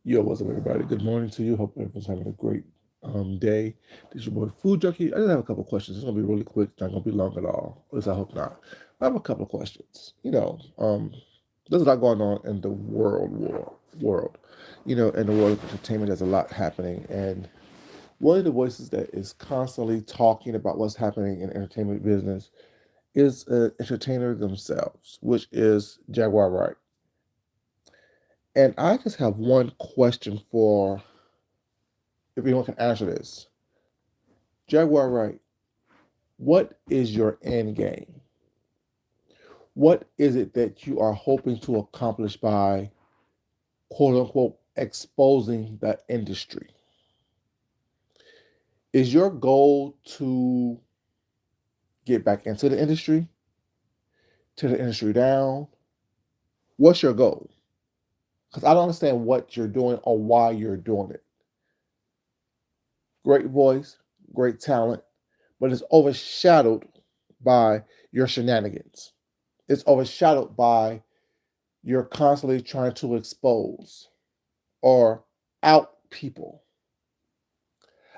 Yo, what's up, everybody? Good morning to you. Hope everyone's having a great day. This is your boy Food Junkie. I just have a couple questions. It's gonna be really quick. Not gonna be long at all. At least I hope not. I have a couple of questions. There's a lot going on in the world. In the world of entertainment, there's a lot happening, and one of the voices that is constantly talking about what's happening in entertainment business is an entertainer themselves, which is Jaguar Wright. And I just have one question for if anyone can answer this. Jaguar Wright, what is your end game? What is it that you are hoping to accomplish by quote unquote exposing the industry? Is your goal to get back into the industry? Tear the industry down? What's your goal? Because I don't understand what you're doing or why you're doing it. Great voice, great talent, but it's overshadowed by your shenanigans. It's overshadowed by you're constantly trying to expose or out people.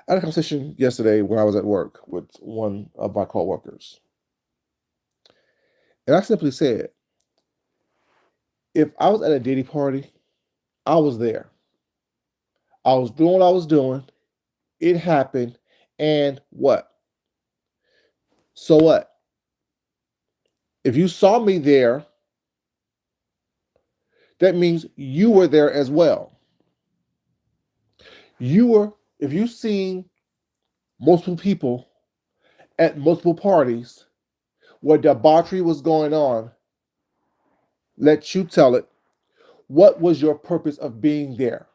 I had a conversation yesterday when I was at work with one of my coworkers. And I simply said, if I was at a Diddy party, I was there. I was doing what I was doing. It happened. And what? So what? If you saw me there, that means you were there as well. If you seen multiple people at multiple parties where debauchery was going on, let you tell it. What was your purpose of being there?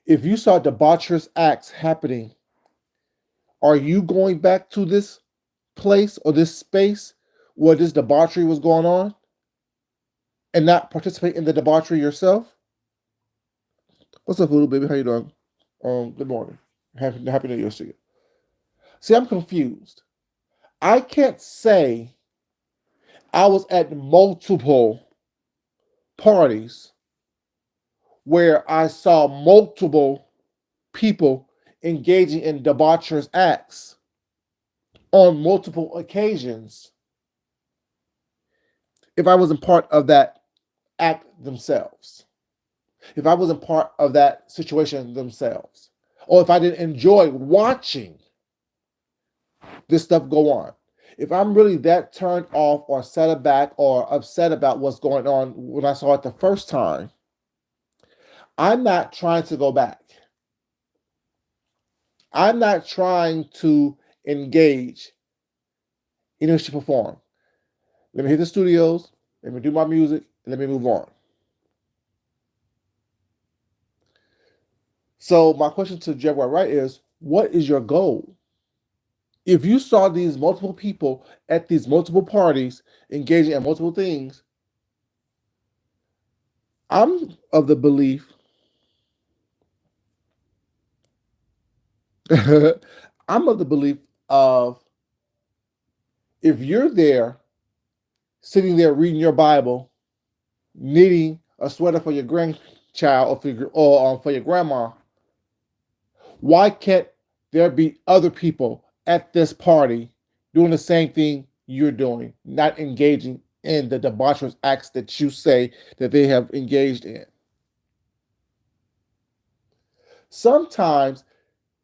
If you saw debaucherous acts happening, are you going back to this place or this space where this debauchery was going on and not participate in the debauchery yourself? What's up, Voodoo baby? How you doing? Good morning. Happy New Year to you. See, I'm confused. I can't say I was at multiple parties where I saw multiple people engaging in debaucherous acts on multiple occasions if I wasn't part of that act themselves, if I wasn't part of that situation themselves, or if I didn't enjoy watching this stuff go on. If I'm really that turned off or set aback or upset about what's going on when I saw it the first time, I'm not trying to go back. I'm not trying to engage in this to perform. Let me hit the studios, let me do my music, and let me move on. So my question to Jaguar Wright is, what is your goal? If you saw these multiple people at these multiple parties engaging in multiple things, I'm of the belief I'm of the belief of if you're there, sitting there reading your Bible, knitting a sweater for your grandchild or for your grandma, why can't there be other people at this party doing the same thing you're doing, not engaging in the debaucherous acts that you say that they have engaged in? Sometimes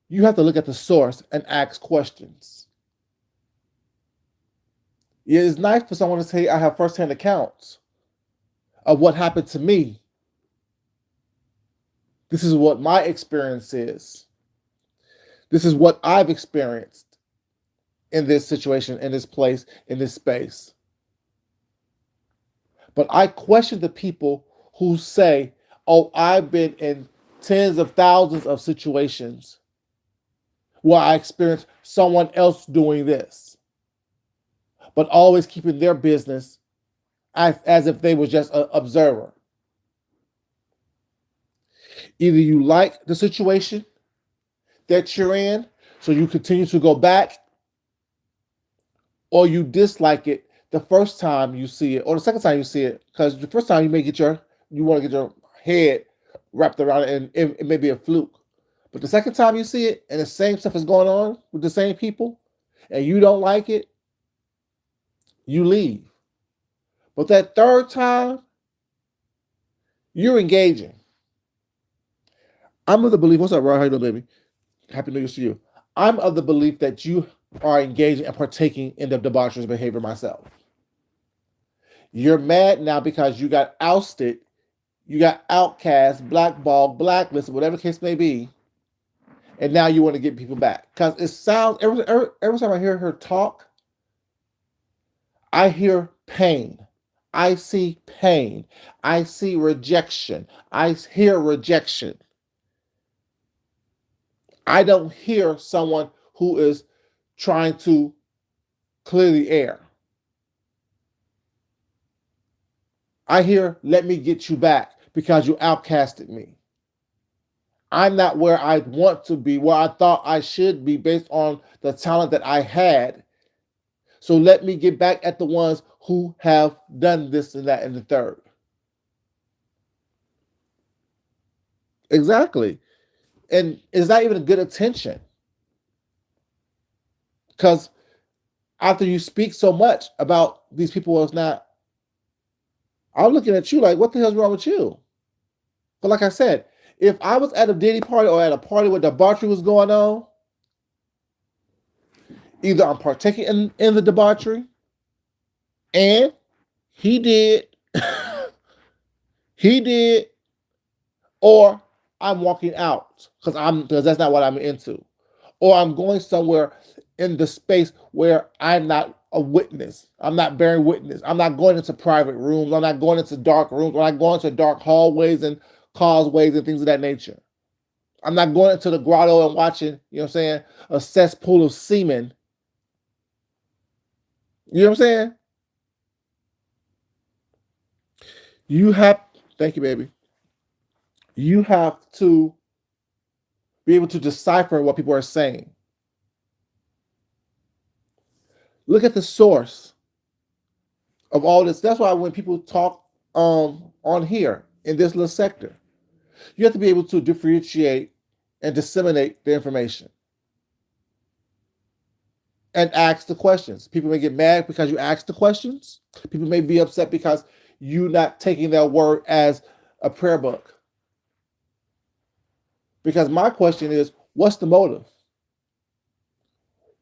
you have to look at the source and ask questions. It's nice for someone to say, I have firsthand accounts of what happened to me. This is what my experience is. This is what I've experienced in this situation, in this place, in this space. But I question the people who say, oh, I've been in tens of thousands of situations where I experienced someone else doing this, but always keeping their business as if they were just an observer. Either you like the situation that you're in, so you continue to go back, or you dislike it the first time you see it, or the second time you see it, because the first time you want to get your head wrapped around it, and it may be a fluke. But the second time you see it and the same stuff is going on with the same people and you don't like it, you leave. But that third time, you're engaging. I'm of the belief, what's up, Rod? How you doing, baby? Happy New Year to you. I'm of the belief that you are engaging and partaking in the debaucherous behavior myself. You're mad now because you got ousted, you got outcast, blackballed, blacklisted, whatever the case may be, and now you want to get people back. Because it sounds, every time I hear her talk, I hear pain. I see pain. I see rejection. I hear rejection. I don't hear someone who is trying to clear the air. I hear, let me get you back because you outcasted me. I'm not where I want to be, where I thought I should be based on the talent that I had. So let me get back at the ones who have done this and that and the third. Exactly. And it's not even a good attention. Because after you speak so much about these people, it's not, I'm looking at you like, what the hell's wrong with you? But like I said, if I was at a Diddy party or at a party where debauchery was going on, either I'm partaking in the debauchery, and he did, or I'm walking out because that's not what I'm into, or I'm going somewhere in the space where I'm not a witness. I'm not bearing witness. I'm not going into private rooms. I'm not going into dark rooms. I'm not going to dark hallways and causeways and things of that nature. I'm not going into the grotto and watching, you know what I'm saying, a cesspool of semen. You know what I'm saying? Thank you, baby. You have to be able to decipher what people are saying. Look at the source of all this. That's why when people talk on here in this little sector, you have to be able to differentiate and disseminate the information and ask the questions. People may get mad because you ask the questions. People may be upset because you're not taking their word as a prayer book. Because my question is, what's the motive?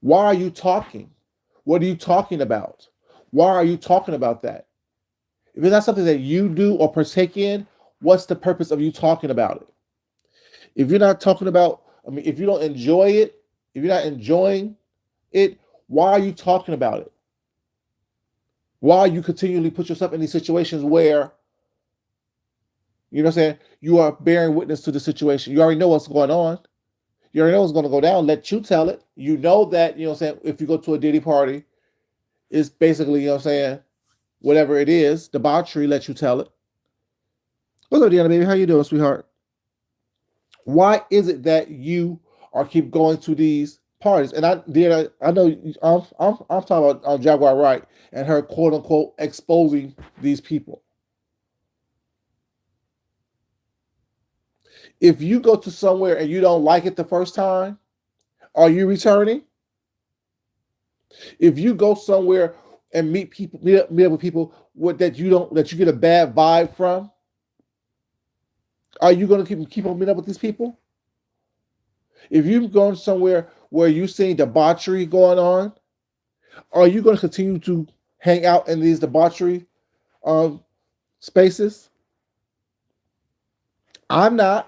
Why are you talking? What are you talking about? Why are you talking about that? If it's not something that you do or partake in, what's the purpose of you talking about it? If you're not talking about, if you don't enjoy it, if you're not enjoying it, why are you talking about it? Why you continually put yourself in these situations where, you know what I'm saying, you are bearing witness to the situation. You already know what's going on. You already know what's going to go down. Let you tell it. You know that, you know what I'm saying, if you go to a Diddy party, it's basically, you know what I'm saying, whatever it is, debauchery, let you tell it. What's up, Deanna, baby? How you doing, sweetheart? Why is it that you are keep going to these parties? And Deanna, I know I'm talking about Jaguar Wright and her quote unquote exposing these people. If you go to somewhere and you don't like it the first time, are you returning? If you go somewhere and meet up with people that you get a bad vibe from, are you going to keep on meeting up with these people? If you've gone somewhere where you're seeing debauchery going on, are you going to continue to hang out in these debauchery spaces? I'm not.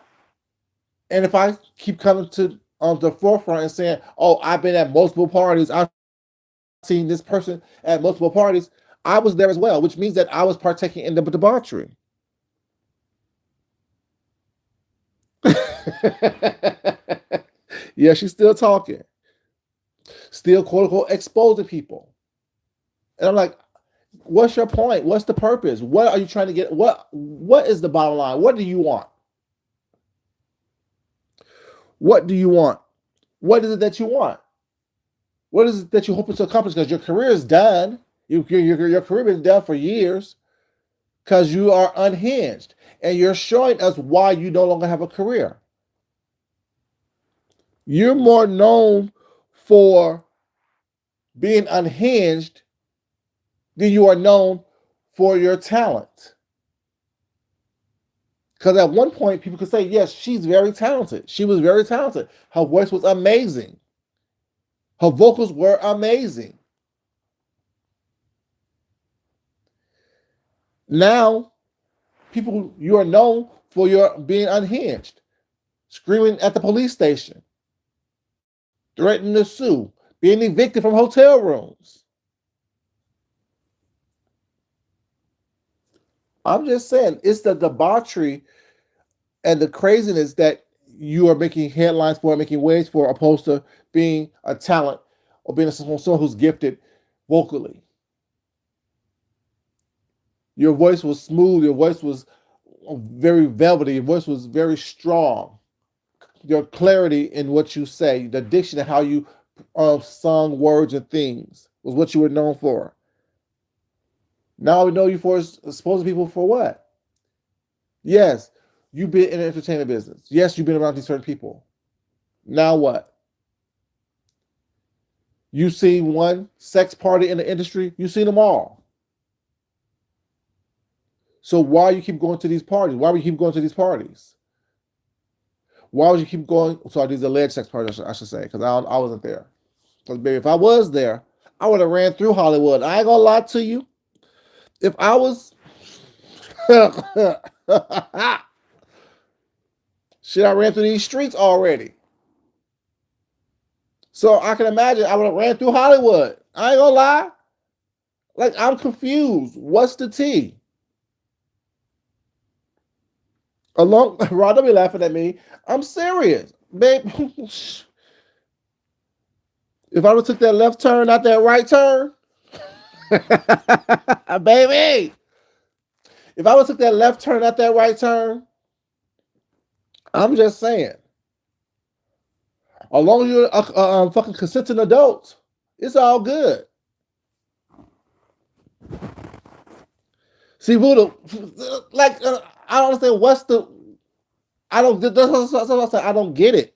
And if I keep coming to the forefront and saying, oh, I've been at multiple parties, I've seen this person at multiple parties, I was there as well, which means that I was partaking in the debauchery. Yeah, she's still talking. Still, quote unquote, exposing people. And I'm like, what's your point? What's the purpose? What are you trying to get? What is the bottom line? What do you want? What do you want? What is it that you want? What is it that you're hoping to accomplish? Because your career is done. Your career has been done for years. because you are unhinged and you're showing us why you no longer have a career. You're more known for being unhinged than you are known for your talent. Because at one point, people could say, yes, she's very talented. She was very talented. Her voice was amazing. Her vocals were amazing. Now, people, you are known for your being unhinged, screaming at the police station, threatening to sue, being evicted from hotel rooms. I'm just saying, it's the debauchery and the craziness that you are making headlines for, making waves for, opposed to being a talent or being someone who's gifted vocally. Your voice was smooth. Your voice was very velvety. Your voice was very strong. Your clarity in what you say, the diction and how you sung words and things was what you were known for. Now we know you for exposing people for what? Yes, you've been in the entertainment business. Yes, you've been around these certain people. Now what? You see one sex party in the industry, you've seen them all. So why you keep going to these parties? Why would you keep going to these parties? Why would you keep going? Sorry, these alleged sex parties, I should say, because I wasn't there. Because baby, if I was there, I would have ran through Hollywood. I ain't gonna lie to you. If I was, shit, I ran through these streets already. So I can imagine I would have ran through Hollywood. I ain't gonna lie. Like, I'm confused. What's the tea? Rod, don't be laughing at me. I'm serious, babe. If I would have took that left turn, not that right turn, baby. If I would have took that left turn, not that right turn, I'm just saying. As long as you're a fucking consenting adult, it's all good. See, Voodoo, like, I don't understand what's the. I don't. That's what I said. I don't get it.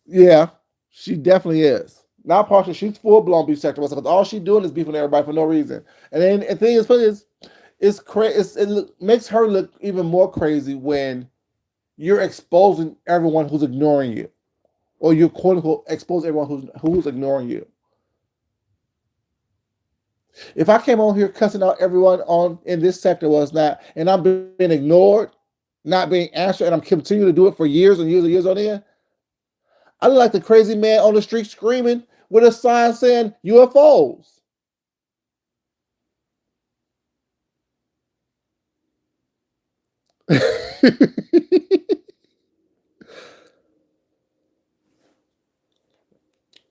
Yeah, she definitely is. Not partial. She's full blown beef sector because all she's doing is beefing everybody for no reason. And then the thing is, funny is, it's crazy. It makes her look even more crazy when you're exposing everyone who's ignoring you, or you're quote unquote expose everyone who's ignoring you. If I came on here cussing out everyone on in this sector was not, and I'm being ignored, not being answered, and I'm continuing to do it for years and years and years on end, I look like the crazy man on the street screaming with a sign saying UFOs.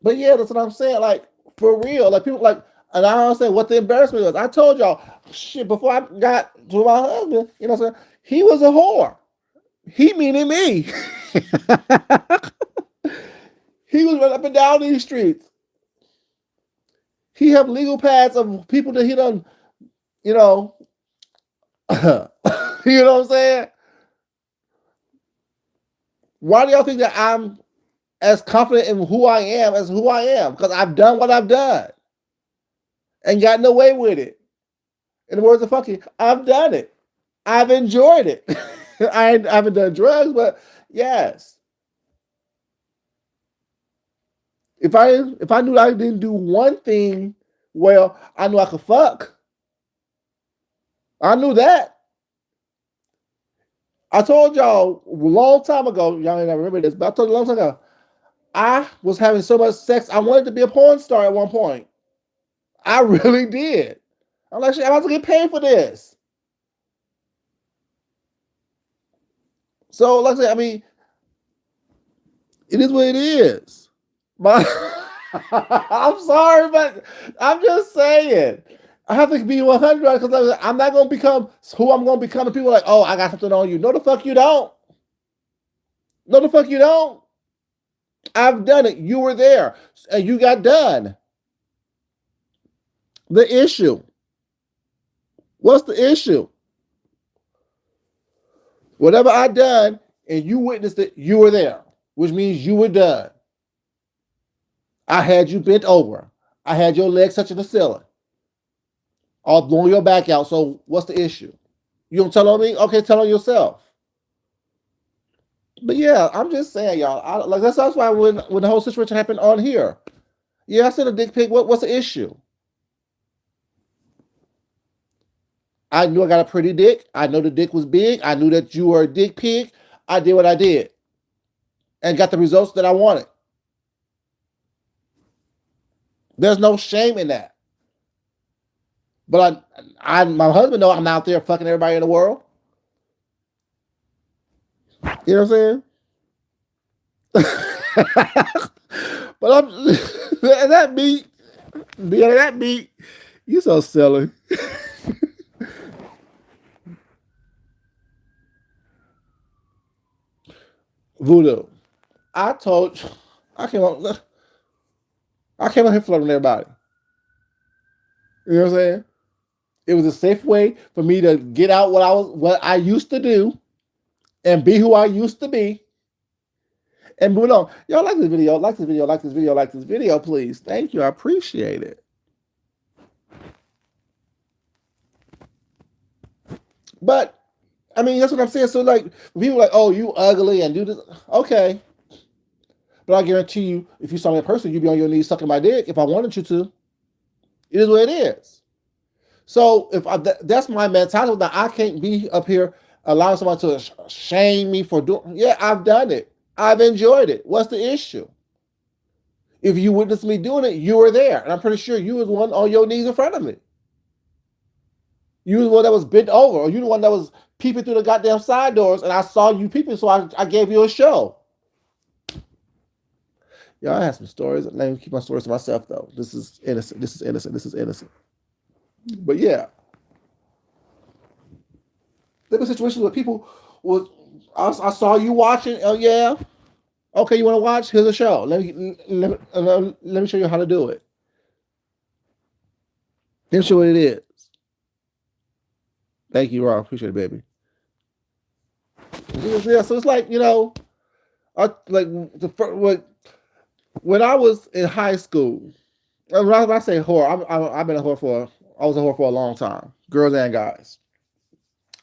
But yeah, that's what I'm saying. Like, for real. Like, people like, and I don't understand what the embarrassment was. I told y'all, shit, before I got to my husband, you know what I'm saying? He was a whore. He meaning me. He was running up and down these streets. He have legal pads of people that he done, you know, you know what I'm saying? Why do y'all think that I'm as confident in who I am as who I am? Because I've done what I've done and gotten away with it. In the words of Funky, I've done it. I've enjoyed it. I haven't done drugs, but yes. If I knew I didn't do one thing well, I knew I could fuck. I knew that. I told y'all a long time ago, y'all ain't never remember this, but I told you a long time ago, I was having so much sex, I wanted to be a porn star at one point. I really did. I'm like, shit, I'm about to get paid for this. So, like I said, I mean, it is what it is. But I'm sorry, but I'm just saying. I have to be 100 because I'm not going to become who I'm going to become. And people are like, oh, I got something on you. No, the fuck you don't. No, the fuck you don't. I've done it. You were there and you got done. The issue. What's the issue? Whatever I done and you witnessed it, you were there, which means you were done. I had you bent over. I had your legs touching the ceiling. All blowing your back out. So what's the issue? You don't tell on me? Okay, tell on yourself. But yeah, I'm just saying, y'all. Like that's why when the whole situation happened on here, yeah, I sent a dick pic. What's the issue? I knew I got a pretty dick. I know the dick was big. I knew that you were a dick pig. I did what I did, and got the results that I wanted. There's no shame in that. But my husband know I'm out there fucking everybody in the world. You know what I'm saying? But I'm that beat, that beat. You so silly. Voodoo. I told you, I came on here flirting with everybody. You know what I'm saying? It was a safe way for me to get out what I used to do and be who I used to be. And move on. Y'all like this video, like this video, like this video, like this video, please. Thank you. I appreciate it. But I mean, that's what I'm saying. So like people are like, oh, you ugly and do this. Okay. But I guarantee you, if you saw me in person, you'd be on your knees sucking my dick if I wanted you to. It is what it is. So if that's my mentality, that I can't be up here allowing someone to shame me for doing. Yeah, I've done it. I've enjoyed it. What's the issue? If you witnessed me doing it, you were there, and I'm pretty sure you was the one on your knees in front of me. You was the one that was bent over, or you the one that was peeping through the goddamn side doors, and I saw you peeping, so I gave you a show. Y'all, I have some stories. Let me keep my stories to myself, though. This is innocent. This is innocent. This is innocent. But yeah, there were situations where people was. I saw you watching. Oh yeah, okay. You want to watch? Here's a show. Let me show you how to do it. Let me show you what it is. Thank you, Rob. Appreciate it, baby. Yeah, so it's like when I was in high school. When I say whore, I've been a whore I was a whore for a long time, girls and guys.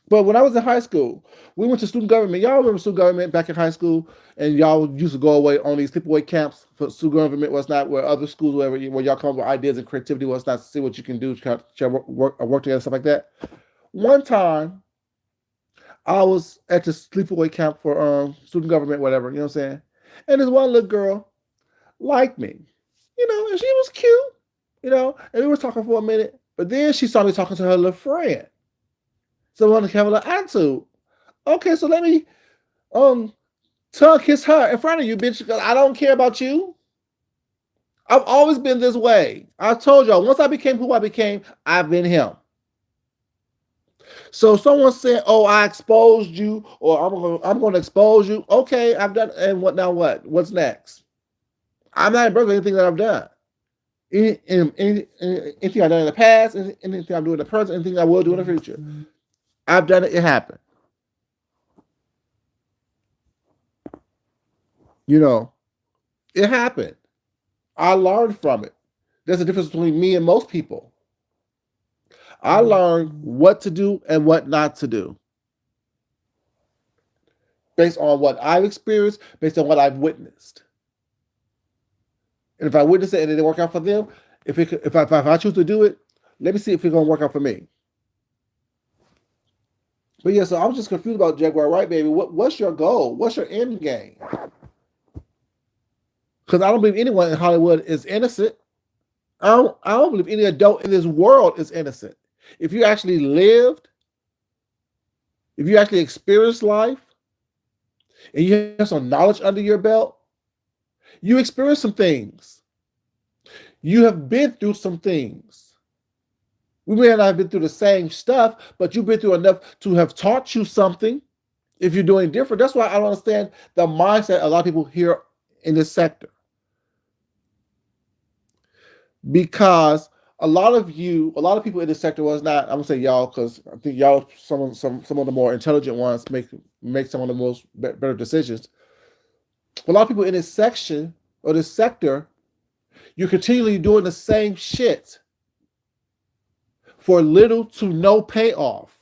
But when I was in high school, we went to student government. Y'all remember student government back in high school, and y'all used to go away on these sleepaway camps for student government. Was not where other schools, where y'all come up with ideas and creativity. Was not to see what you can do to work together, stuff like that. One time, I was at the sleepaway camp for student government, whatever. You know what I'm saying? And this one little girl liked me, and she was cute, and we were talking for a minute. But then she saw me talking to her little friend. So I wanted to have a little attitude. Okay, so let me tongue kiss her in front of you, bitch, because I don't care about you. I've always been this way. I told y'all, once I became who I became, I've been him. So someone said, "Oh, I exposed you," or I'm going to expose you. Okay, I've done, and what now? What? What's next? I'm not embarrassed of anything that I've done. Anything I've done in the past, anything I'm doing in the present, anything I will do in the future. I've done it. It happened. It happened. I learned from it. There's a difference between me and most people. I learned what to do and what not to do. Based on what I've experienced, based on what I've witnessed. And if I witness it and it didn't work out for them, if I choose to do it, let me see if it's going to work out for me. But yeah, so I'm just confused about Jaguar Wright, baby. What's your goal? What's your end game? Because I don't believe anyone in Hollywood is innocent. I don't believe any adult in this world is innocent. If you actually lived, if you actually experienced life, and you have some knowledge under your belt, you experience some things. You have been through some things. We may not have been through the same stuff, but you've been through enough to have taught you something. If you're doing different, that's why I don't understand the mindset a lot of people here in this sector. Because a lot of people in this sector was not, I'm gonna say y'all, because I think y'all, some of the more intelligent ones make some of the most better decisions. A lot of people in this section or this sector, you're continually doing the same shit for little to no payoff.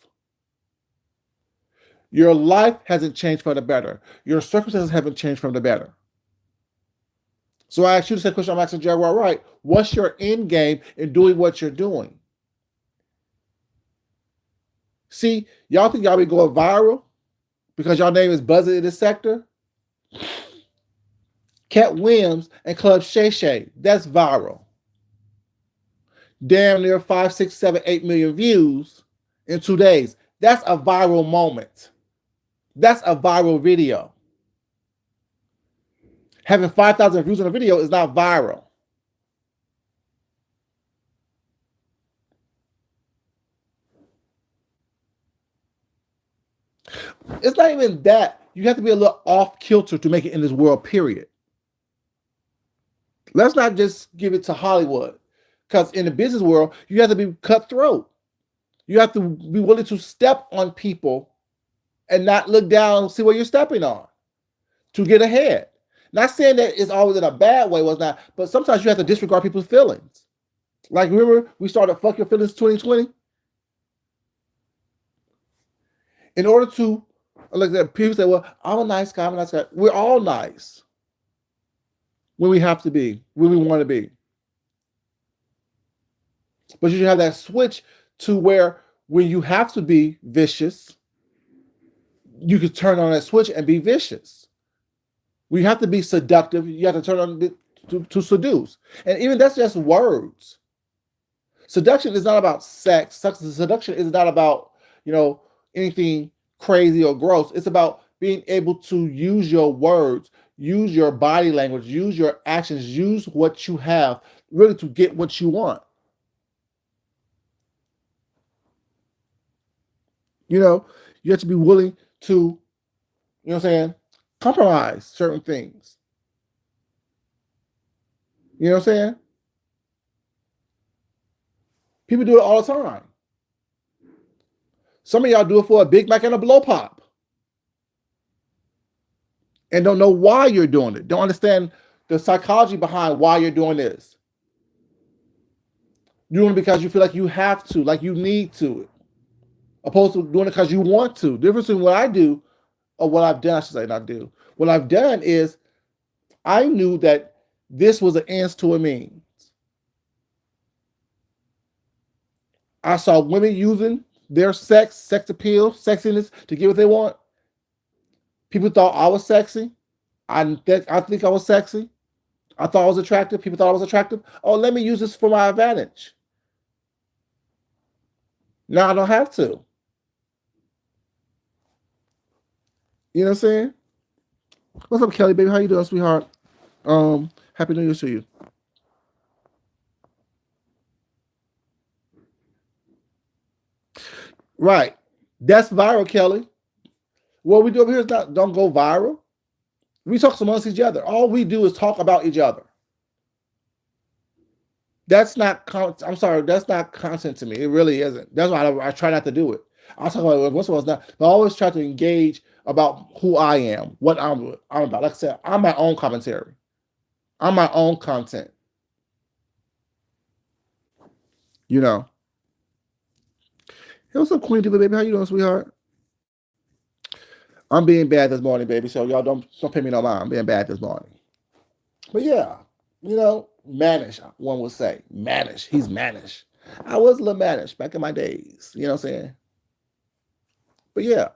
Your life hasn't changed for the better. Your circumstances haven't changed for the better. So I asked you the same question I'm asking Jaguar Wright. What's your end game in doing what you're doing? See, y'all think y'all be going viral because y'all name is buzzing in this sector? Cat Williams and Club Shay Shay, that's viral. Damn near 5, 6, 7, 8 million views in 2 days. That's a viral moment. That's a viral video. Having 5,000 views on a video is not viral. It's not even that. You have to be a little off kilter to make it in this world, period. Let's not just give it to Hollywood. Because in the business world, you have to be cutthroat. You have to be willing to step on people and not look down and see what you're stepping on to get ahead. Not saying that it's always in a bad way, was not, but sometimes you have to disregard people's feelings. Like, remember, we started Fuck Your Feelings 2020? In order to, like that, people say, well, I'm a nice guy, I'm a nice guy. We're all nice when we have to be, when we want to be. But you should have that switch to where when you have to be vicious, you can turn on that switch and be vicious. We have to be seductive. You have to turn on to seduce. And even that's just words. Seduction is not about sex. Seduction is not about, anything crazy or gross. It's about being able to use your words, use your body language, use your actions, use what you have really to get what you want. You have to be willing to, compromise certain things. You know what I'm saying? People do it all the time. Some of y'all do it for a Big Mac and a blow pop. And don't know why you're doing it. Don't understand the psychology behind why you're doing this. You're doing it because you feel like you have to, like you need to, opposed to doing it because you want to. The difference between what I do, or what I've done, I should say not do. What I've done is I knew that this was an ends to a means. I saw women using their sex appeal, sexiness to get what they want. People thought I was sexy. I think I was sexy. I thought I was attractive. People thought I was attractive. Oh, let me use this for my advantage. Now I don't have to. You know what I'm saying? What's up, Kelly, baby? How you doing, sweetheart? Happy New Year to you. Right. That's viral, Kelly. What we do over here is don't go viral. We talk amongst each other. All we do is talk about each other. That's not I'm sorry, that's not content to me. It really isn't. That's why I try not to do it. I'll talk about it once in a while, not, but I always try to engage about who I am, what I'm about. Like I said, I'm my own commentary. I'm my own content. Hey, what's up, Queen Diva, baby? How you doing, sweetheart? I'm being bad this morning, baby. So y'all don't pay me no mind. I'm being bad this morning. But yeah, mannish, one would say. Mannish. He's mannish. I was a little mannish back in my days. You know what I'm saying? But yeah.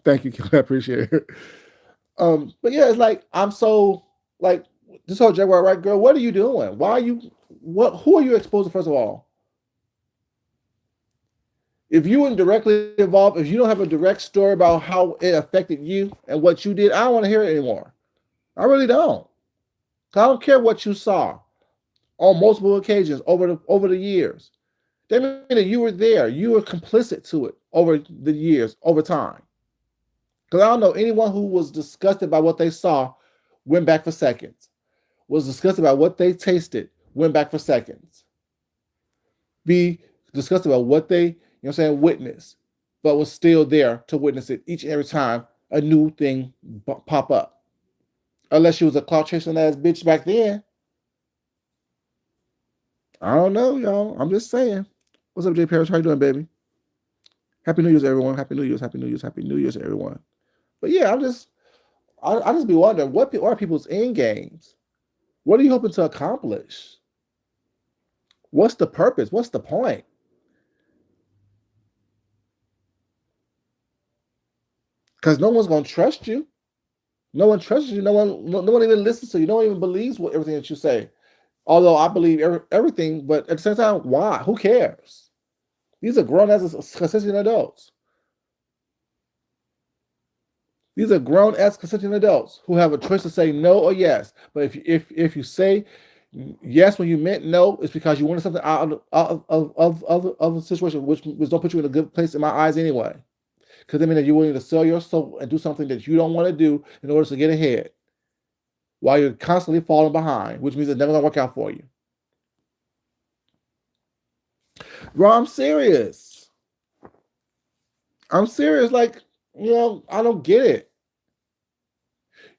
Thank you, Kelly. I appreciate it. But yeah, it's like I'm so like this whole Jaguar, right, girl? What are you doing? Why are you? Who are you exposing? First of all, if you weren't directly involved, if you don't have a direct story about how it affected you and what you did, I don't want to hear it anymore. I really don't. I don't care what you saw on multiple occasions over the years. That means that you were there. You were complicit to it over the years, over time. Because I don't know anyone who was disgusted by what they saw, went back for seconds. Was disgusted about what they tasted, went back for seconds. Be disgusted about what they, witnessed, but was still there to witness it each and every time a new thing pop up. Unless she was a clout chasing ass bitch back then. I don't know, y'all. I'm just saying. What's up, Jay Parrish? How you doing, baby? Happy New Year's, everyone. Happy New Year's. Happy New Year's. Happy New Year's, everyone. But yeah, I just be wondering, what are people's end games? What are you hoping to accomplish? What's the purpose? What's the point? Because no one's gonna trust you. No one trusts you. No one even listens to you. No one even believes everything that you say. Although I believe everything, but at the same time, why? Who cares? These are grown as consenting adults. These are grown as consenting adults who have a choice to say no or yes. But if you say yes when you meant no, it's because you wanted something out of a situation which don't put you in a good place in my eyes anyway. Because I mean that you're willing to sell your soul and do something that you don't want to do in order to get ahead, while you're constantly falling behind, which means it's never gonna work out for you. Bro, I'm serious. Like, I don't get it.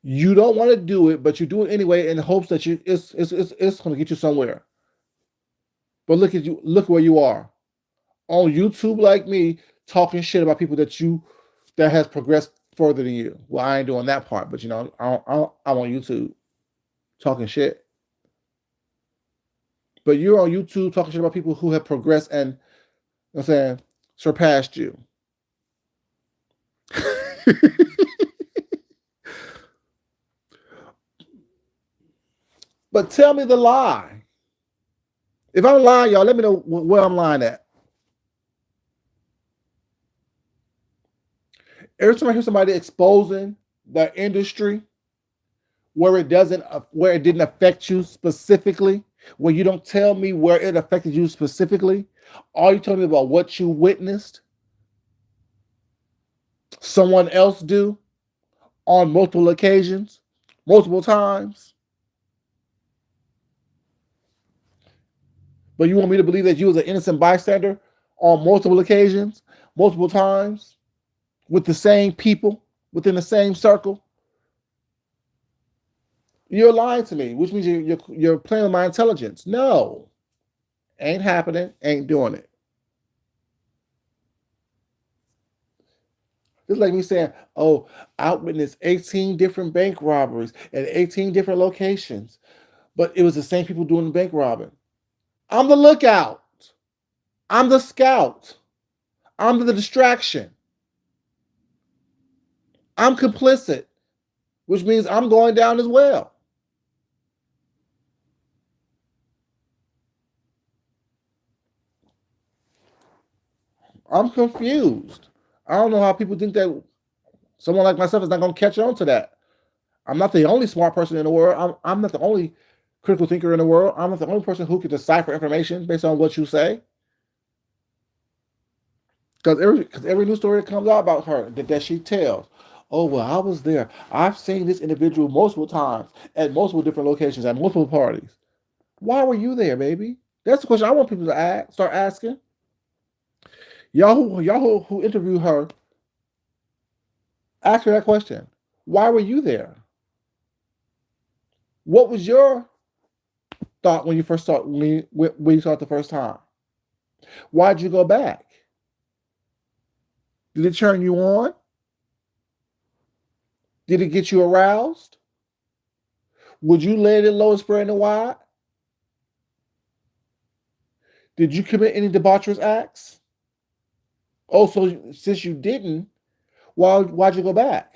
You don't want to do it, but you do it anyway in hopes that it's going to get you somewhere. But look at you. Look where you are on YouTube, like me, talking shit about people that has progressed further than you. Well, I ain't doing that part, but I'm on YouTube talking shit. But you're on YouTube talking shit about people who have progressed and, surpassed you. But tell me the lie. If I'm lying, y'all, let me know where I'm lying at. Every time I hear somebody exposing the industry where it didn't affect you specifically, where you don't tell me where it affected you specifically, all you tell me about what you witnessed someone else do on multiple occasions, multiple times. But you want me to believe that you was an innocent bystander on multiple occasions, multiple times, with the same people, within the same circle? You're lying to me, which means you're playing with my intelligence. No, ain't happening, ain't doing it. Just like me saying, oh, I witnessed 18 different bank robberies at 18 different locations, but it was the same people doing the bank robbing. I'm the lookout. I'm the scout. I'm the distraction. I'm complicit, which means I'm going down as well. I'm confused. I don't know how people think that someone like myself is not going to catch on to that. I'm not the only smart person in the world. I'm not the only critical thinker in the world. I'm not the only person who can decipher information based on what you say. Because every news story that comes out about her that she tells, oh, well, I was there. I've seen this individual multiple times at multiple different locations at multiple parties. Why were you there, baby? That's the question I want people to start asking. Y'all who interviewed her, ask her that question. Why were you there? What was your thought when you first saw when you saw it the first time? Why'd you go back? Did it turn you on? Did it get you aroused? Would you let it low and spread in the wide? Did you commit any debaucherous acts? Also, since you didn't, why'd you go back?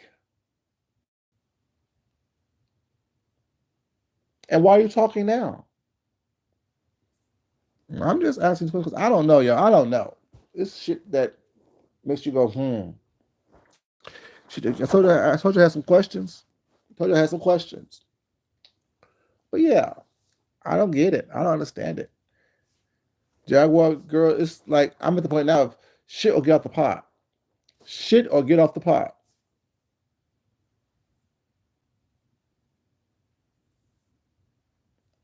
And why are you talking now? I'm just asking because I don't know, y'all. I don't know. It's shit that makes you go, I told you I had some questions. But yeah, I don't get it. I don't understand it. Jaguar girl, it's like I'm at the point now of shit or get off the pot. Shit or get off the pot.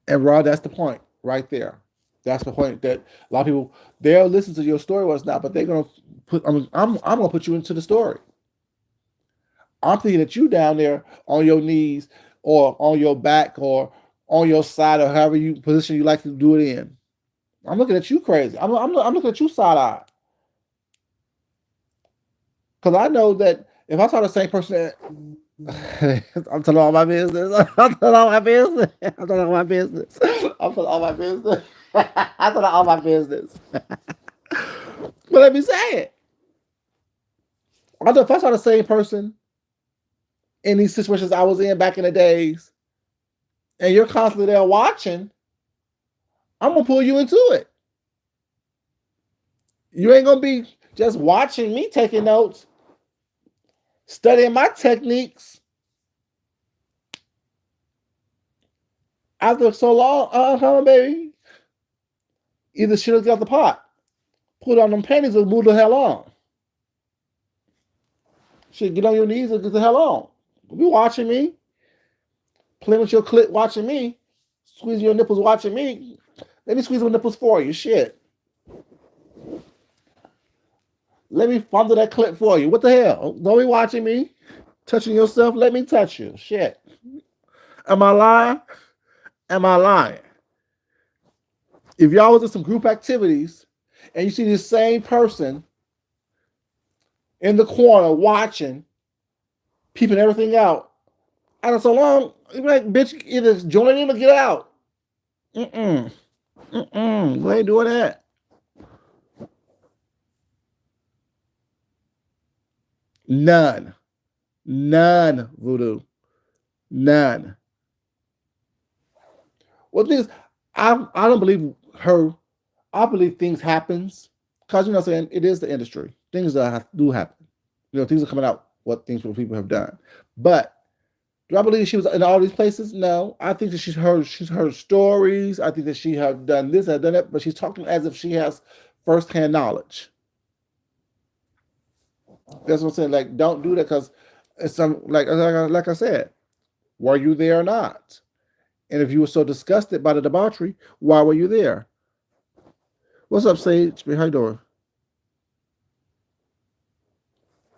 And Rod, that's the point right there. That's the point that a lot of people they'll listen to your story was not, but they're gonna put. I'm gonna put you into the story. I'm thinking that you down there on your knees or on your back or on your side or however you position you like to do it in. I'm looking at you crazy. I'm looking at you side eye because I know that if I saw the same person, I'm telling all my business. I'm telling all my business. I'm telling all my business. I'm telling all my business. I'm telling all my business. But let me say it. I know if I saw the same person in these situations I was in back in the days, and you're constantly there watching, I'm gonna pull you into it. You ain't gonna be just watching me taking notes, studying my techniques. After so long, come on, baby. Either shit or get out the pot, put on them panties, or move the hell on. Shit, get on your knees and get the hell on. You watching me, playing with your clit, watching me, squeezing your nipples, watching me. Let me squeeze my nipples for you. Shit. Let me fondle that clit for you. What the hell? Don't be watching me, touching yourself. Let me touch you. Shit. Am I lying? Am I lying? If y'all was in some group activities and you see this same person in the corner watching, peeping everything out, and so long, you be like, bitch, either join in or get out. Mm-mm. Mm-mm. We ain't doing that. None. None, Voodoo. None. Well, things I don't believe her. I believe things happens because you know what I'm saying it is the industry. Things that do happen. You know, things are coming out what things people have done. But do I believe she was in all these places? No. I think that she's heard stories. I think that she have done this, have done that, but she's talking as if she has firsthand knowledge. That's what I'm saying. Like, don't do that because it's some like I said, were you there or not? And if you were so disgusted by the debauchery, why were you there? What's up, Sage? How you doing?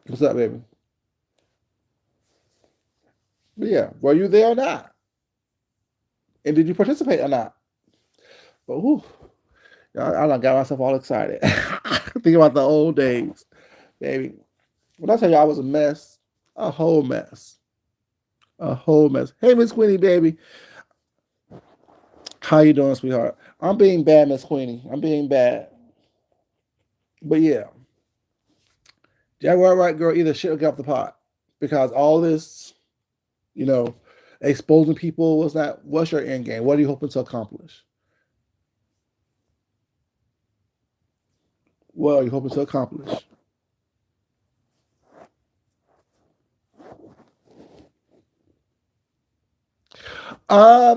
What's up, baby? But yeah, were you there or not? And did you participate or not? But whew, I done got myself all excited. Think about the old days, baby. When I tell you I was a mess, a whole mess. A whole mess. Hey, Miss Queenie, baby. How you doing, sweetheart? I'm being bad, Miss Queenie. I'm being bad. But yeah, Jaguar Right Girl either shit or get off the pot. Because all this, you know, exposing people was not, what's your end game? What are you hoping to accomplish? What are you hoping to accomplish?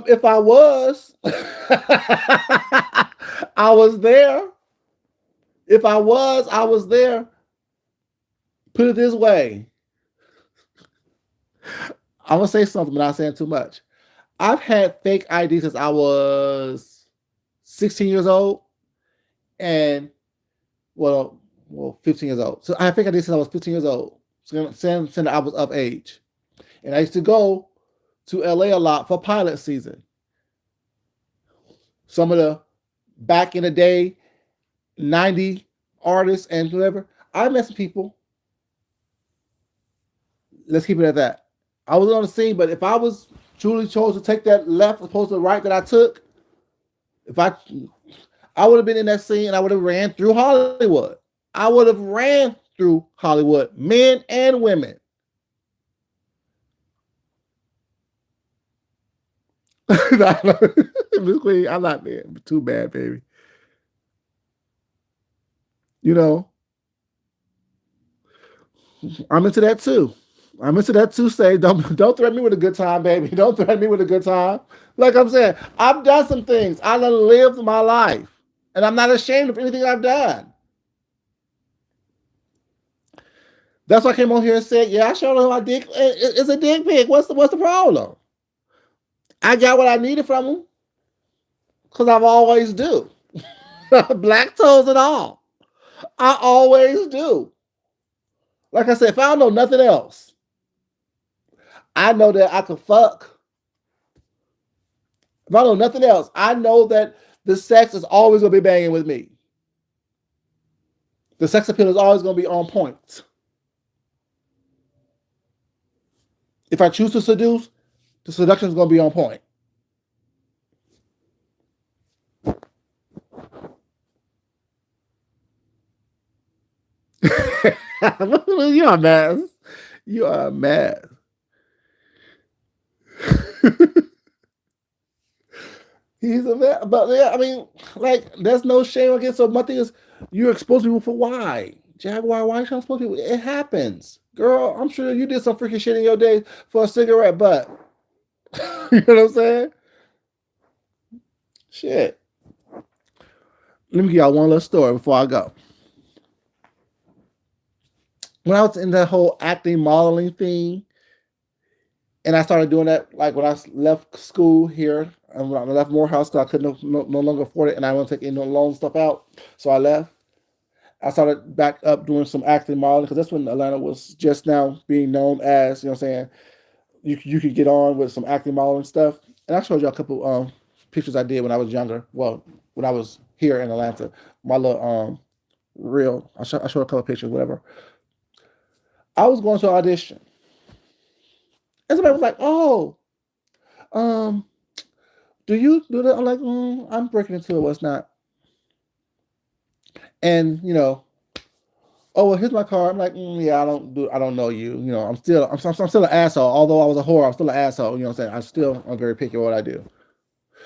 If I was, I was there. If I was there. Put it this way. I'm gonna say something, but not saying too much. I've had fake ID since I was 16 years old, and well, 15 years old. So I had fake ID since I was 15 years old. Since I was of age, and I used to go to LA a lot for pilot season. Some of the back in the day 90 artists and whatever. I met some people. Let's keep it at that. I was on the scene, but if I was truly chose to take that left as opposed to the right that I took, if I would have been in that scene and I would have ran through Hollywood. I would have ran through Hollywood, men and women. Miss Queen, I'm not there. Too bad, baby. You know, I'm into that too. I'm into that too. Say, don't threaten me with a good time, baby. Don't threaten me with a good time. Like I'm saying, I've done some things. I done lived my life, and I'm not ashamed of anything I've done. That's why I came on here and said, "Yeah, I showed him my dick. It's a dick pic. What's the problem? I got what I needed from him. Because I always do. Black toes and all. I always do. Like I said, if I don't know nothing else, I know that I can fuck. If I know nothing else, I know that the sex is always going to be banging with me. The sex appeal is always going to be on point. If I choose to seduce, the seduction is going to be on point. You're a mess. You are a mess. He's a mess. But yeah, I mean, like, there's no shame against. So my thing is, you expose people for why? Jaguar, why you trying to expose people? It happens. Girl, I'm sure you did some freaking shit in your day for a cigarette butt. You know what I'm saying? Shit. Let me give y'all one little story before I go. When I was in that whole acting modeling thing, and I started doing that like when I left school here, and when I left Morehouse because I could no longer afford it, and I want to take any loan stuff out, so I left. I started back up doing some acting modeling because that's when Atlanta was just now being known as, you know what I'm saying, you could get on with some acting modeling stuff. And I showed you a couple pictures I did when I was younger. Well, when I was here in Atlanta, my little reel. I showed a couple pictures, whatever. I was going to an audition, and somebody was like, "Oh, um, do you do that?" I'm like, "I'm breaking into it. What's not?" And oh well, here's my card. I'm like, yeah, I don't know you. I'm still an asshole. Although I was a whore, I'm still an asshole. You know what I'm saying? I'm very picky what I do.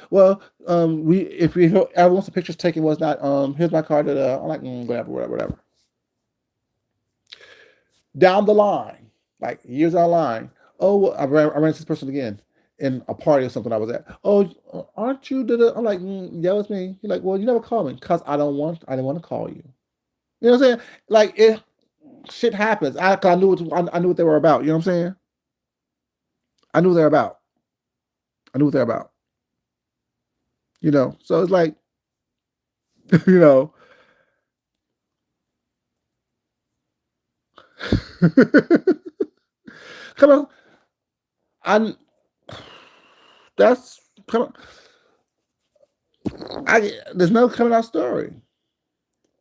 Well, if we ever want some pictures taken, was not here's my card. I'm like, whatever. Down the line, like years down the line, oh, well, I ran into this person again in a party or something I was at. Oh, aren't you? I'm like, yeah, it's me. You're like, well, you never called me because I didn't want to call you. You know what I'm saying? Like it, shit happens. I knew what they were about. You know what I'm saying? I knew what they're about. I knew what they're about. So it's like, you know, come on, I that's come on. There's no coming out story.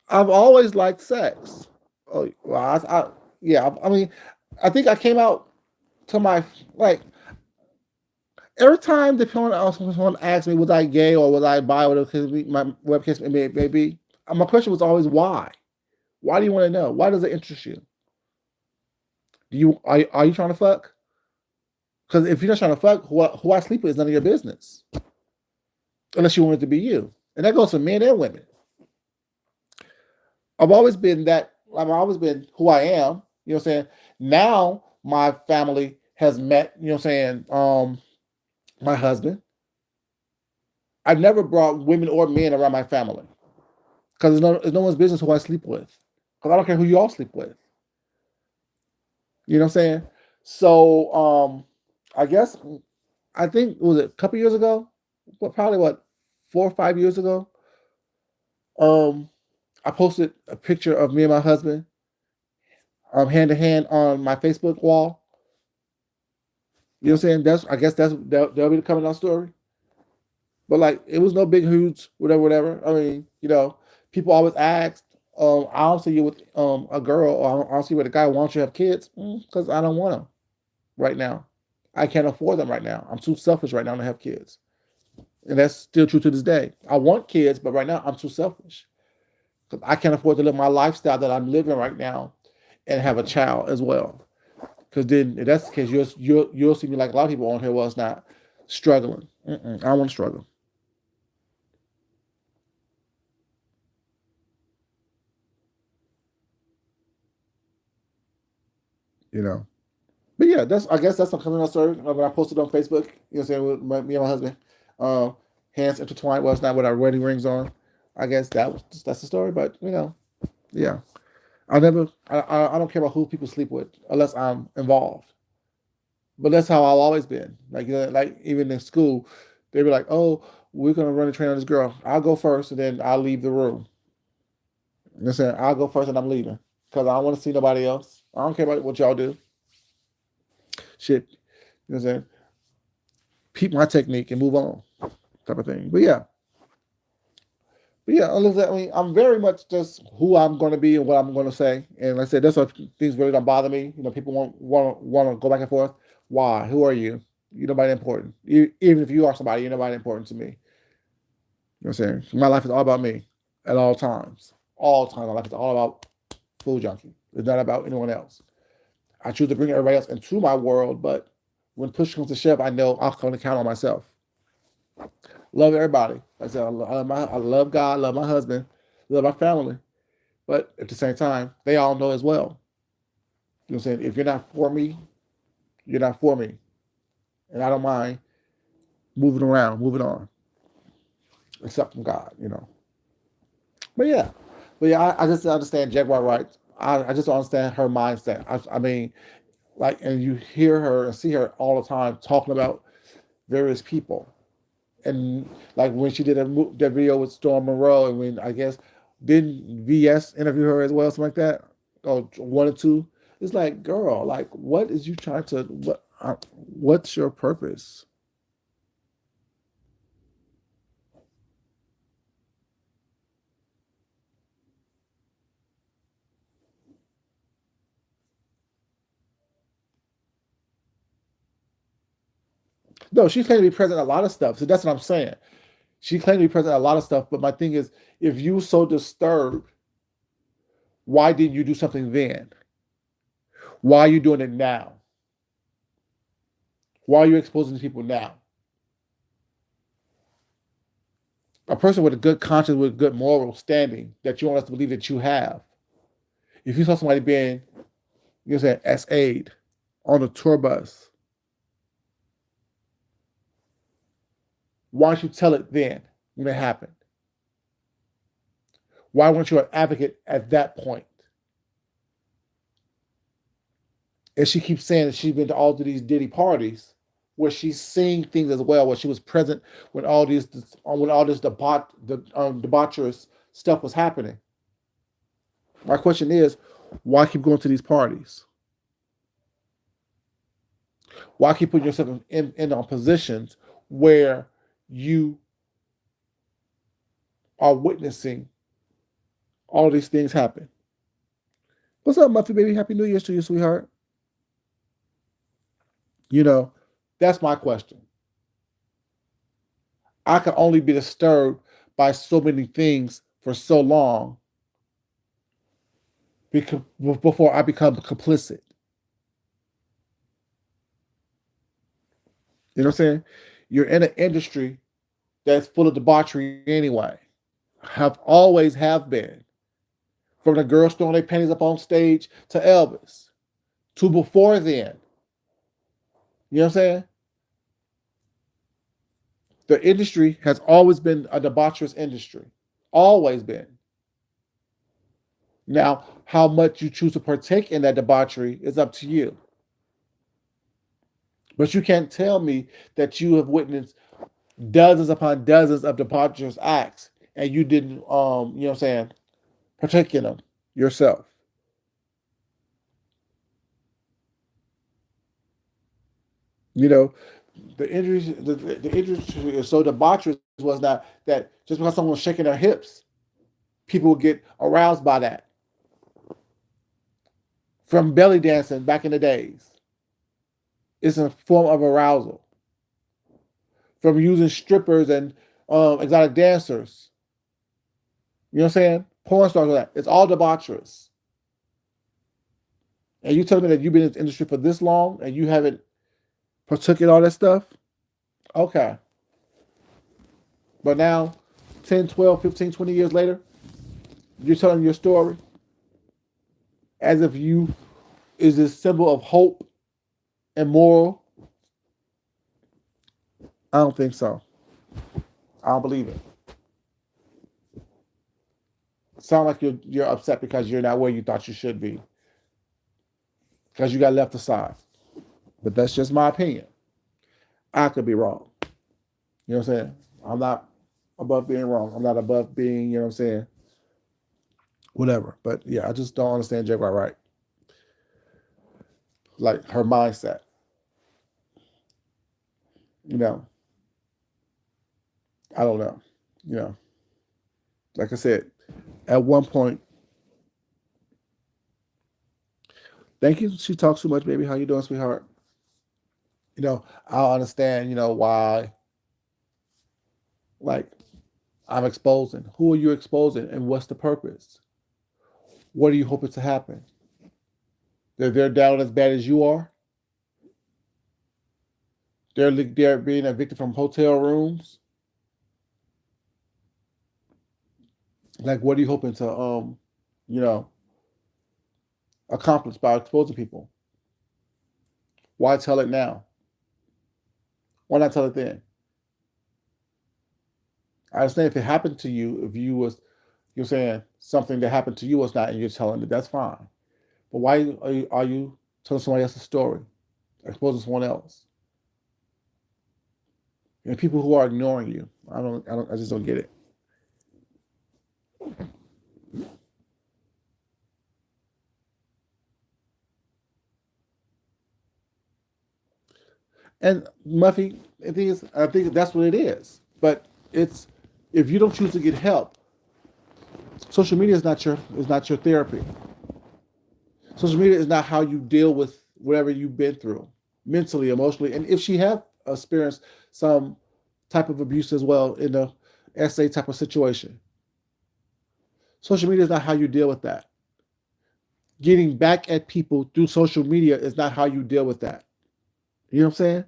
I've always liked sex. Oh well, yeah. I mean, I think I came out to my like every time the someone asked me was I gay or was I bi, whatever my webcase may be. My question was always why. Why do you want to know? Why does it interest you? Are you trying to fuck? Because if you're not trying to fuck, who I sleep with is none of your business, unless you want it to be you. And that goes for men and women. I've always been that. I've always been who I am. You know what I'm saying? Now my family has met. You know what I'm saying? My husband. I've never brought women or men around my family because it's no one's business who I sleep with. Because I don't care who you all sleep with. You know what I'm saying? So I think was it a couple years ago? Probably 4 or 5 years ago. I posted a picture of me and my husband, hand to hand on my Facebook wall. You know what I'm saying? I guess that'll be the coming out story. But like, it was no big huge whatever. I mean, people always ask, I don't see you with a girl, or I don't see you with a guy. Why don't you have kids? Because I don't want them right now. I can't afford them right now. I'm too selfish right now to have kids. And that's still true to this day. I want kids, but right now I'm too selfish. Because I can't afford to live my lifestyle that I'm living right now and have a child as well. Because then, if that's the case, you'll see me like a lot of people on here was not struggling. I don't want to struggle. You know. But yeah, I guess that's some coming out story. When I posted on Facebook, you know what I'm saying, with me and my husband, um, hands intertwined. Well, it's not with our wedding rings on. I guess that's the story. But yeah. I don't care about who people sleep with unless I'm involved. But that's how I've always been. Like even in school, they were like, "Oh, we're gonna run a train on this girl. I'll go first, and then I'll leave the room. Listen, I'll go first, and I'm leaving because I don't want to see nobody else. I don't care about what y'all do. Shit, you know what I'm saying? Keep my technique and move on, type of thing. But yeah, I mean, I'm very much just who I'm going to be and what I'm going to say. And like I said, that's what things really don't bother me. You know, people want to go back and forth. Why? Who are you? You're nobody important. Even if you are somebody, you're nobody important to me. You know what I'm saying? My life is all about me at all times. All the time. My life is all about Food Junkie. It's not about anyone else. I choose to bring everybody else into my world, but when push comes to shove, I know I'll come to count on myself. Love everybody. Like I said, I love God, love my husband, love my family. But at the same time, they all know as well. You know what I'm saying? If you're not for me, you're not for me. And I don't mind moving around, moving on, except from God, you know. But yeah. I just understand Jaguar right. I just don't understand her mindset. I mean, like, and you hear her and see her all the time talking about various people. And like when she did that video with Storm Monroe, and when I guess didn't VS interview her as well, something like that, or one or two. It's like, girl, like, what is you trying to what's your purpose? No, she claimed to be present at a lot of stuff. So that's what I'm saying. She claimed to be present at a lot of stuff. But my thing is, if you so disturbed, why didn't you do something then? Why are you doing it now? Why are you exposing these people now? A person with a good conscience, with good moral standing that you want us to believe that you have. If you saw somebody being, you know, saying as aid on a tour bus, why don't you tell it then when it happened? Why weren't you an advocate at that point? And she keeps saying that she's been to all of these Diddy parties where she's seeing things as well, where she was present when all this debaucherous stuff was happening. My question is, why keep going to these parties? Why keep putting yourself in positions where you are witnessing all these things happen? What's up, Muffy baby? Happy New Year's to you, sweetheart. You know, that's my question. I can only be disturbed by so many things for so long because before I become complicit. You know what I'm saying? You're in an industry that's full of debauchery anyway. Have been. From the girls throwing their panties up on stage to Elvis. To before then. You know what I'm saying? The industry has always been a debaucherous industry. Always been. Now, how much you choose to partake in that debauchery is up to you. But you can't tell me that you have witnessed dozens upon dozens of debaucherous acts and you didn't, you know what I'm saying, partake in them yourself. You know, the industry is so debaucherous was not that just because someone's shaking their hips, people would get aroused by that. From belly dancing back in the days, it's a form of arousal. From using strippers and exotic dancers, you know what I'm saying? Porn stars, that it's all debaucherous. And you telling me that you've been in the industry for this long and you haven't partook in all that stuff? Okay. But now, 10, 12, 15, 20 years later, you're telling your story as if you is this symbol of hope and moral. I don't think so. I don't believe it. Sound like you're upset because you're not where you thought you should be. Because you got left aside. But that's just my opinion. I could be wrong. You know what I'm saying? I'm not above being wrong. I'm not above being, you know what I'm saying, whatever. But yeah, I just don't understand J. Wright. Like her mindset, you know. I don't know. You know, like I said, at one point, thank you. She talks too much, baby. How you doing, sweetheart? You know, I'll understand, you know, why, like, I'm exposing. Who are you exposing and what's the purpose? What are you hoping to happen? They're down as bad as you are. They're being evicted from hotel rooms. Like, what are you hoping to you know, accomplish by exposing people? Why tell it now? Why not tell it then? I understand if it happened to you, if you was you're saying something that happened to you was not, and you're telling it, that's fine. But why are you telling somebody else's story, exposing someone else? And people who are ignoring you, I just don't get it. And Muffy, I think that's what it is. But it's if you don't choose to get help, social media is not your therapy. Social media is not how you deal with whatever you've been through, mentally, emotionally. And if she have experienced some type of abuse as well in a SA type of situation, social media is not how you deal with that. Getting back at people through social media is not how you deal with that. You know what I'm saying?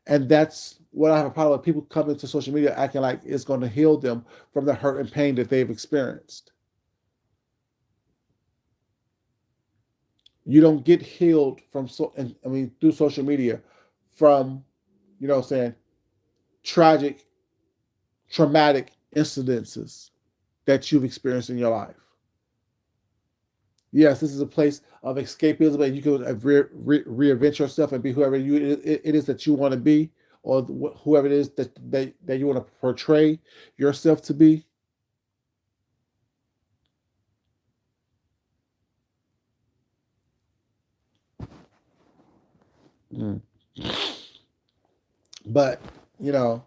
And that's what I have a problem with, people coming to social media acting like it's going to heal them from the hurt and pain that they've experienced. You don't get healed from through social media from, you know what I'm saying, tragic, traumatic incidences that you've experienced in your life. Yes, this is a place of escapism, and you can reinvent yourself and be whoever it is that you want to be, or whoever it is that you want to portray yourself to be. Mm. But you know,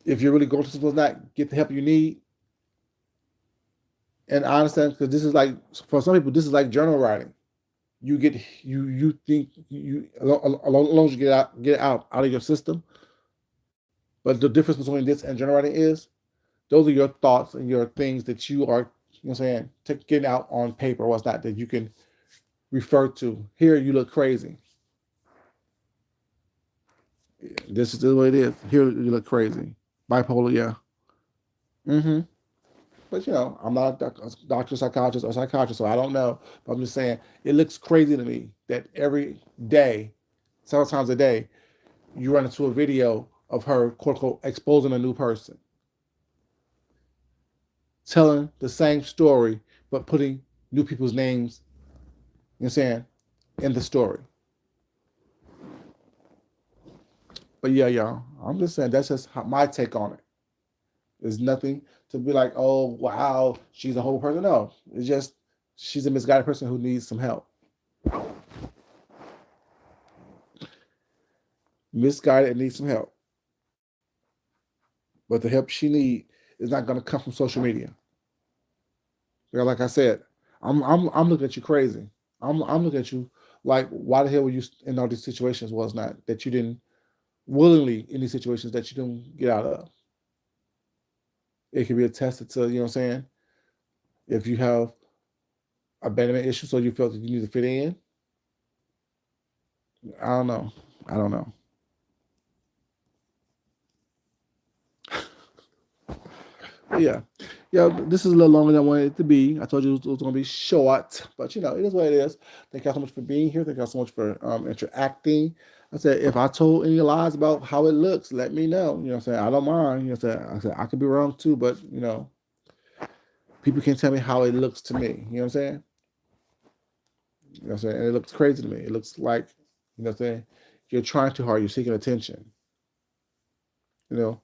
if you're really going to supposed not get the help you need, and I understand because this is like for some people, this is like journal writing. You think you as long as you get it out of your system. But the difference between this and journal writing is those are your thoughts and your things that you are, you know, what I'm saying, getting out on paper or what's not that you can refer to. Here, you look crazy. This is the way it is. Here, you look crazy. Bipolar, yeah. Mm-hmm. But you know, I'm not a doctor, psychologist, or psychiatrist, so I don't know. But I'm just saying, it looks crazy to me that every day, several times a day, you run into a video of her, quote unquote, exposing a new person, telling the same story, but putting new people's names, you know what I'm saying, in the story. But yeah, y'all, I'm just saying that's just my take on it. There's nothing to be like, oh wow, she's a whole person. No, it's just she's a misguided person who needs some help. Misguided and needs some help. But the help she needs is not going to come from social media. Like I said, I'm looking at you crazy. I'm looking at you like, why the hell were you in all these situations? Was not that you didn't willingly in these situations that you didn't get out of. It can be attested to, you know what I'm saying? If you have abandonment issues, so you felt that you need to fit in. I don't know. I don't know. Yeah. Yeah, this is a little longer than I wanted it to be. I told you it was going to be short, but you know, it is what it is. Thank y'all so much for being here. Thank y'all so much for interacting. I said, if I told any lies about how it looks, let me know. You know what I'm saying? I don't mind. You know what I'm saying? I could be wrong too, but you know, people can tell me how it looks to me. You know what I'm saying? You know what I'm saying? And it looks crazy to me. It looks like, you know what I'm saying? You're trying too hard. You're seeking attention. You know?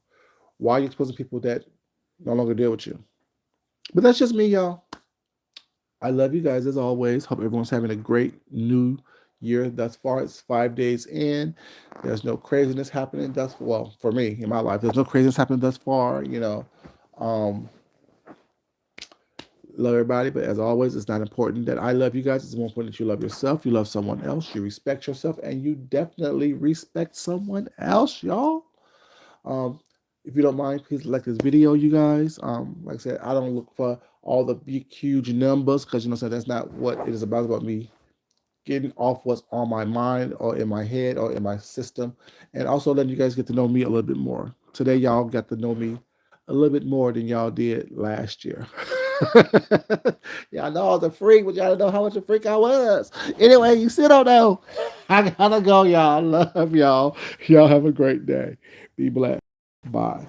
Why are you exposing people that no longer deal with you? But that's just me, y'all. I love you guys as always. Hope everyone's having a great new year thus far. It's 5 days in. There's no craziness happening thus well for me in my life. There's no craziness happening thus far. Um, love everybody, but as always, it's not important that I love you guys. It's more important that you love yourself, you love someone else, you respect yourself, and you definitely respect someone else, y'all. Um, if you don't mind, please like this video, you guys. Like I said, I don't look for all the big, huge numbers because so that's not what it is about. It's about me getting off what's on my mind or in my head or in my system, and also letting you guys get to know me a little bit more. Today, y'all got to know me a little bit more than y'all did last year. Y'all know I was a freak, but y'all don't know how much a freak I was. Anyway, you still don't know. I gotta go, y'all. Love y'all. Y'all have a great day. Be blessed. Bye.